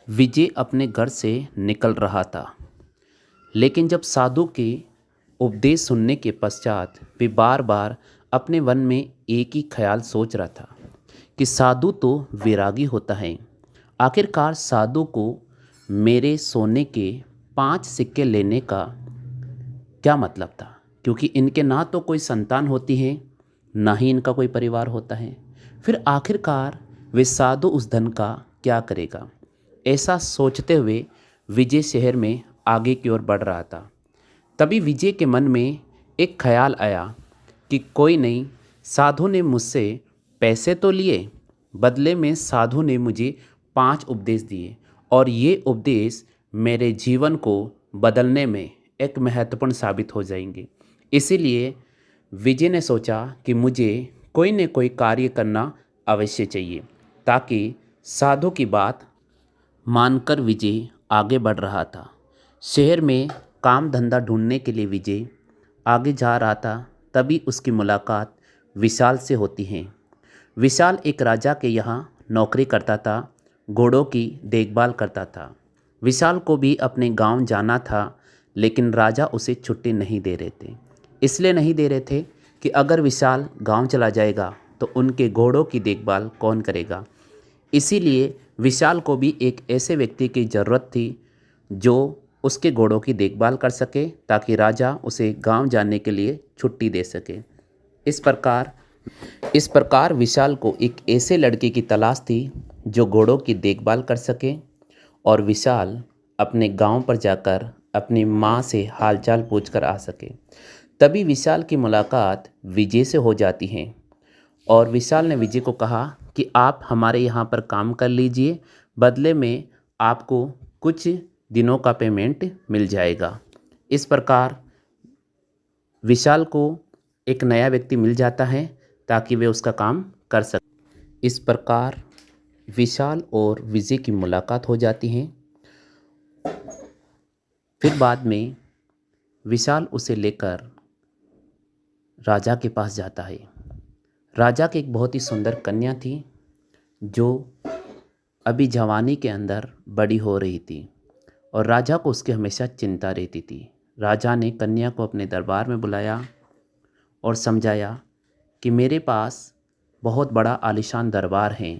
विजय अपने घर से निकल रहा था, लेकिन जब साधु के उपदेश सुनने के पश्चात वे बार बार अपने मन में एक ही ख्याल सोच रहा था कि साधु तो वैरागी होता है। आखिरकार साधु को मेरे सोने के 5 सिक्के लेने का क्या मतलब था, क्योंकि इनके ना तो कोई संतान होती है, ना ही इनका कोई परिवार होता है। फिर आखिरकार वे साधु उस धन का क्या करेगा। ऐसा सोचते हुए विजय शहर में आगे की ओर बढ़ रहा था। तभी विजय के मन में एक ख्याल आया कि कोई नहीं, साधु ने मुझसे पैसे तो लिए, बदले में साधु ने मुझे 5 उपदेश दिए और ये उपदेश मेरे जीवन को बदलने में एक महत्वपूर्ण साबित हो जाएंगे। इसीलिए विजय ने सोचा कि मुझे कोई न कोई कार्य करना अवश्य चाहिए। ताकि साधु की बात मानकर विजय आगे बढ़ रहा था। शहर में काम धंधा ढूंढने के लिए विजय आगे जा रहा था। तभी उसकी मुलाकात विशाल से होती है। विशाल एक राजा के यहाँ नौकरी करता था, घोड़ों की देखभाल करता था। विशाल को भी अपने गांव जाना था, लेकिन राजा उसे छुट्टी नहीं दे रहे थे। इसलिए नहीं दे रहे थे कि अगर विशाल गांव चला जाएगा तो उनके घोड़ों की देखभाल कौन करेगा। इसीलिए विशाल को भी एक ऐसे व्यक्ति की ज़रूरत थी जो उसके घोड़ों की देखभाल कर सके, ताकि राजा उसे गांव जाने के लिए छुट्टी दे सके। इस प्रकार विशाल को एक ऐसे लड़के की तलाश थी जो घोड़ों की देखभाल कर सके। और विशाल अपने गांव पर जाकर अपनी माँ से हालचाल पूछकर आ सके। तभी विशाल की मुलाकात विजय से हो जाती है और विशाल ने विजय को कहा कि आप हमारे यहाँ पर काम कर लीजिए, बदले में आपको कुछ दिनों का पेमेंट मिल जाएगा। इस प्रकार विशाल को एक नया व्यक्ति मिल जाता है ताकि वे उसका काम कर सके। इस प्रकार विशाल और विजय की मुलाकात हो जाती है। फिर बाद में विशाल उसे लेकर राजा के पास जाता है। राजा की एक बहुत ही सुंदर कन्या थी जो अभी जवानी के अंदर बड़ी हो रही थी और राजा को उसकी हमेशा चिंता रहती थी। राजा ने कन्या को अपने दरबार में बुलाया और समझाया कि मेरे पास बहुत बड़ा आलीशान दरबार है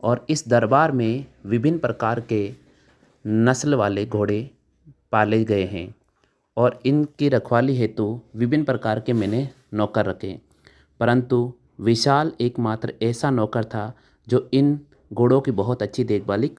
और इस दरबार में विभिन्न प्रकार के नस्ल वाले घोड़े पाले गए हैं और इनकी रखवाली हेतु विभिन्न प्रकार के मैंने नौकर रखे, परंतु विशाल एकमात्र ऐसा नौकर था जो इन घोड़ों की बहुत अच्छी देखभाली